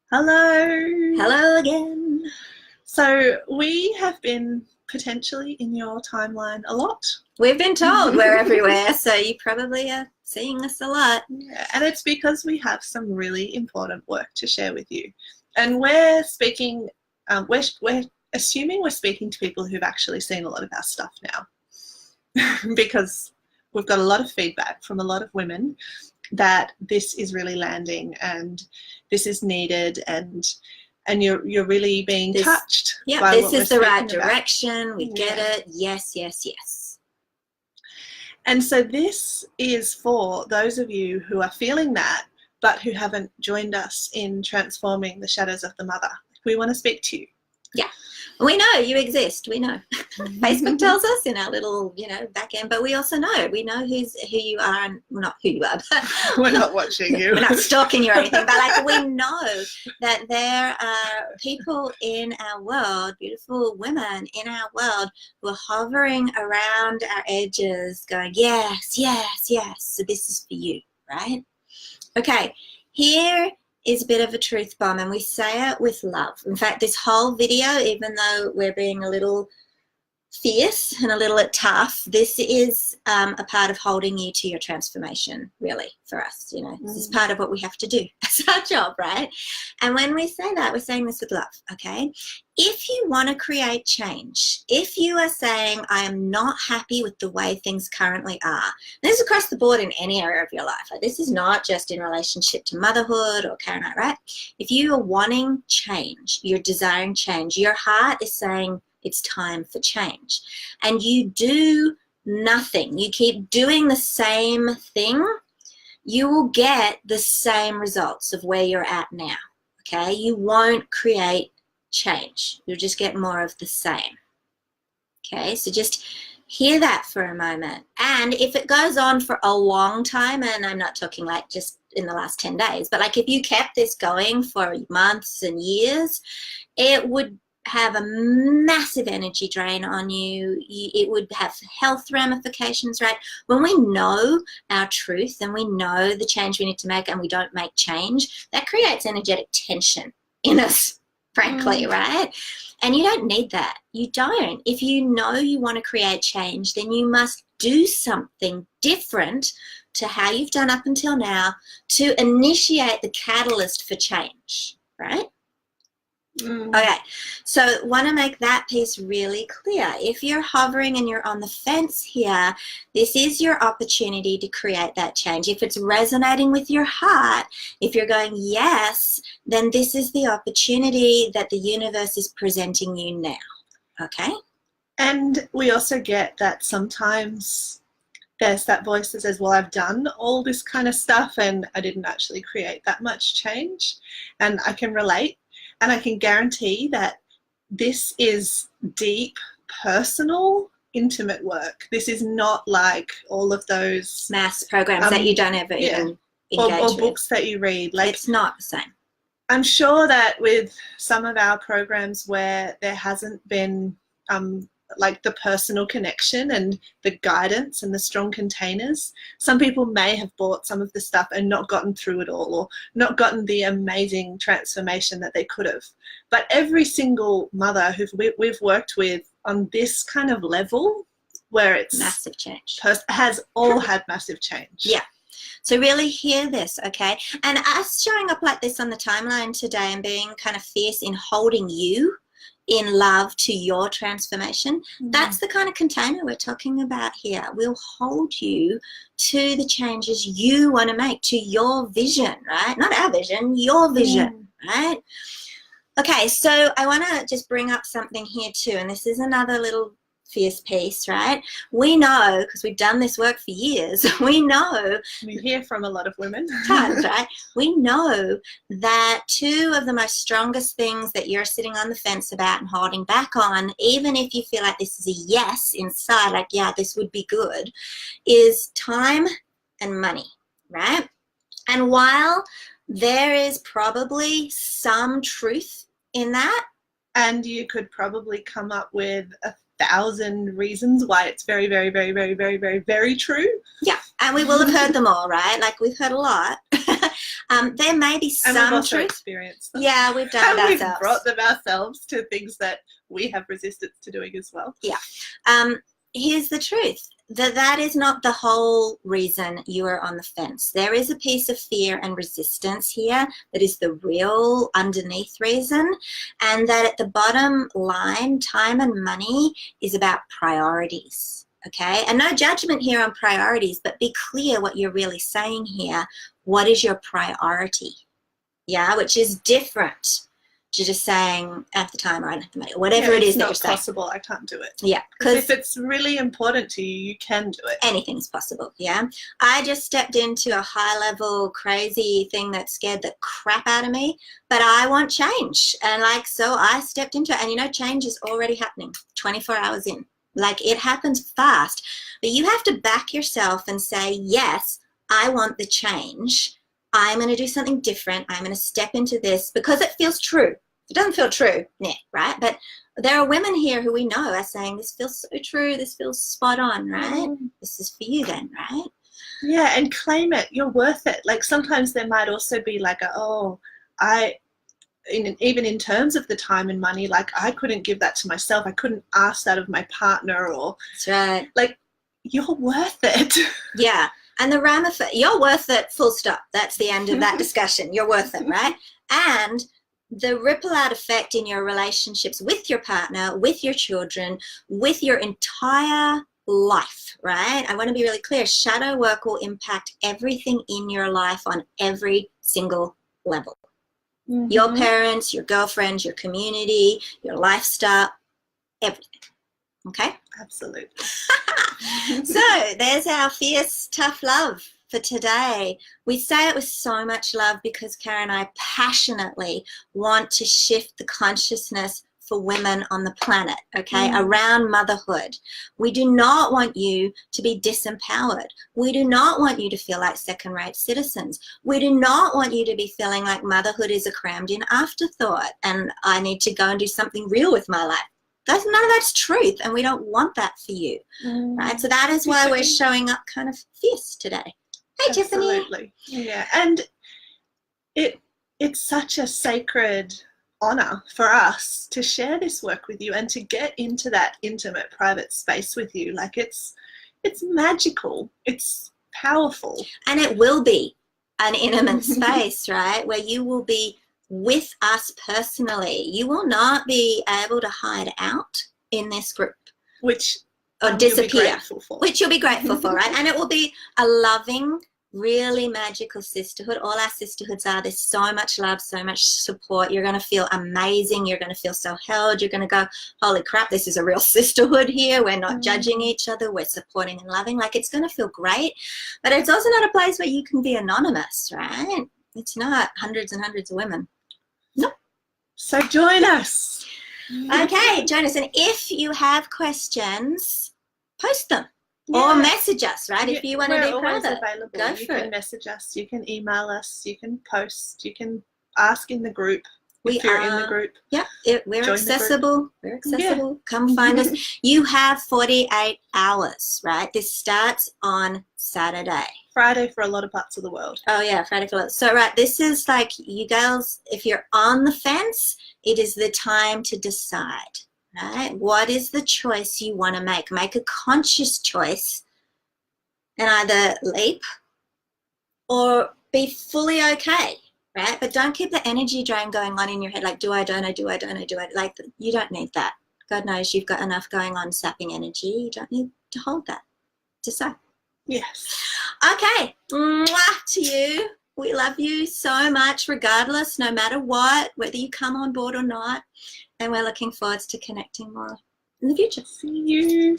Hello. Hello again. So we have been potentially in your timeline a lot. We've been told we're everywhere, so you probably are seeing us a lot. Yeah, and it's because we have some really important work to share with you. And we're speaking, we're assuming we're speaking to people who've actually seen a lot of our stuff now because we've got a lot of feedback from a lot of women that this is really landing and this is needed and you're really being touched. Yeah, this is the right direction. We get it. Yes, yes, yes. And so this is for those of you who are feeling that, but who haven't joined us in transforming the shadows of the mother. We want to speak to you. Yeah, we know you exist. We know. Facebook tells us in our little, back end, but we also know. We know who you are, and well, not who you are, but we're not watching you. We're not stalking you or anything, but we know that there are people in our world, beautiful women in our world, who are hovering around our edges, going, yes, yes, yes. So this is for you, right? Okay, here is a bit of a truth bomb, and we say it with love. In fact, this whole video, even though we're being a little fierce and a little tough, this is a part of holding you to your transformation, really, for us. This is part of what we have to do. It's our job, right? And when we say that, we're saying this with love, okay? If you want to create change, if you are saying, I am not happy with the way things currently are, this is across the board in any area of your life. This is not just in relationship to motherhood or carrying out, right? If you are wanting change, you're desiring change, your heart is saying, it's time for change, and you do nothing, you keep doing the same thing, you will get the same results of where you're at now, okay? You won't create change. You'll just get more of the same, okay? So just hear that for a moment. And if it goes on for a long time, and I'm not talking like just in the last 10 days, but like if you kept this going for months and years, it would have a massive energy drain on you. It would have health ramifications, right? When we know our truth and we know the change we need to make and we don't make change, that creates energetic tension in us, frankly, right? And you don't need that. You don't. If you know you want to create change, then you must do something different to how you've done up until now to initiate the catalyst for change, right? Okay, so want to make that piece really clear. If you're hovering and you're on the fence here, this is your opportunity to create that change. If it's resonating with your heart, if you're going yes, then this is the opportunity that the universe is presenting you now, okay? And we also get that sometimes there's that voice that says, well, I've done all this kind of stuff and I didn't actually create that much change. And I can relate. And I can guarantee that this is deep, personal, intimate work. This is not like all of those mass programs that you don't ever even engage or with. books that you read. Like, it's not the same. I'm sure that with some of our programs where there hasn't been like the personal connection and the guidance and the strong containers, some people may have bought some of the stuff and not gotten through it all, or not gotten the amazing transformation that they could have. But every single mother who we've worked with on this kind of level, where it's massive change, has all had massive change. Yeah. So really hear this, okay? And us showing up like this on the timeline today and being kind of fierce in holding you in love to your transformation, that's the kind of container we're talking about here. We'll hold you to the changes you want to make, to your vision, right? Not our vision, your vision, right? Okay, so I want to just bring up something here too, and this is another little fierce piece, right? We know, because we've done this work for years, we hear from a lot of women, tons, right? We know that two of the most strongest things that you're sitting on the fence about and holding back on, even if you feel like this is a yes inside, like, yeah, this would be good, is time and money, right? And while there is probably some truth in that, and you could probably come up with 1,000 reasons why it's very, very, very, very, very, very, very true. Yeah, and we will have heard them all, right? Like, we've heard a lot. There may be And we've some also truth. experienced them. Yeah, we've done it And we've ourselves. brought them ourselves to things that we have resistance to doing as well. Yeah. Here's the truth. That is not the whole reason you are on the fence. There is a piece of fear and resistance here that is the real underneath reason, and that at the bottom line, time and money is about priorities, okay? And no judgment here on priorities, but be clear what you're really saying here. What is your priority? Yeah, which is different to just saying at the time I don't have the money, whatever it is that you're saying. It's not possible, I can't do it. Yeah, because if it's really important to you, you can do it. Anything's possible. Yeah, I just stepped into a high level crazy thing that scared the crap out of me, but I want change, and like, so I stepped into it, and you know, change is already happening 24 hours in. Like, it happens fast, but you have to back yourself and say, yes, I want the change. I'm going to do something different. I'm going to step into this because it feels true. If it doesn't feel true, nah, right? But there are women here who we know are saying, this feels so true. This feels spot on, right? This is for you then, right? Yeah, and claim it. You're worth it. Like, sometimes there might also be like, even in terms of the time and money, like, I couldn't give that to myself. I couldn't ask that of my partner, or that's right. Like, you're worth it. Yeah. And the you're worth it, full stop. That's the end of that discussion. You're worth it, right? And the ripple out effect in your relationships with your partner, with your children, with your entire life, right? I want to be really clear. Shadow work will impact everything in your life on every single level. Mm-hmm. Your parents, your girlfriends, your community, your lifestyle, everything. Okay? Absolutely. So there's our fierce, tough love for today. We say it with so much love because Karen and I passionately want to shift the consciousness for women on the planet, okay, around motherhood. We do not want you to be disempowered. We do not want you to feel like second-rate citizens. We do not want you to be feeling like motherhood is a crammed-in afterthought and I need to go and do something real with my life. None of that's truth, and we don't want that for you, right? So that is why we're showing up kind of fierce today. Hey, Tiffany. Absolutely. Yeah, and it's such a sacred honor for us to share this work with you and to get into that intimate, private space with you. Like, it's magical. It's powerful. And it will be an intimate space, right, where you will be with us personally. You will not be able to hide out in this group. Which or disappear. Which you'll be grateful for, right? And it will be a loving, really magical sisterhood. All our sisterhoods are. There's so much love, so much support. You're going to feel amazing. You're going to feel so held. You're going to go, holy crap, this is a real sisterhood here. We're not judging each other. We're supporting and loving. Like, it's going to feel great. But it's also not a place where you can be anonymous, right? It's not hundreds and hundreds of women. Nope. So join us. Okay, join us. And if you have questions, post them. Or message us, right? If you want to be private, available. Go you for can it. message us, you can email us, you can post, you can ask in the group. If you're in the group. Yeah, we're accessible. We're accessible. Yeah. Come find us. You have 48 hours, right? This starts on Saturday. Friday for a lot of parts of the world. Oh, yeah, Friday for a lot. So, right, this is like, you girls, if you're on the fence, it is the time to decide. Right? What is the choice you want to make? Make a conscious choice and either leap or be fully okay, right? But don't keep the energy drain going on in your head, like, do I, don't I, do I, don't I, do I? Like, you don't need that. God knows you've got enough going on sapping energy. You don't need to hold that. Decide. Yes. Okay. Mwah to you. We love you so much, regardless, no matter what, whether you come on board or not. And we're looking forward to connecting more in the future. See you.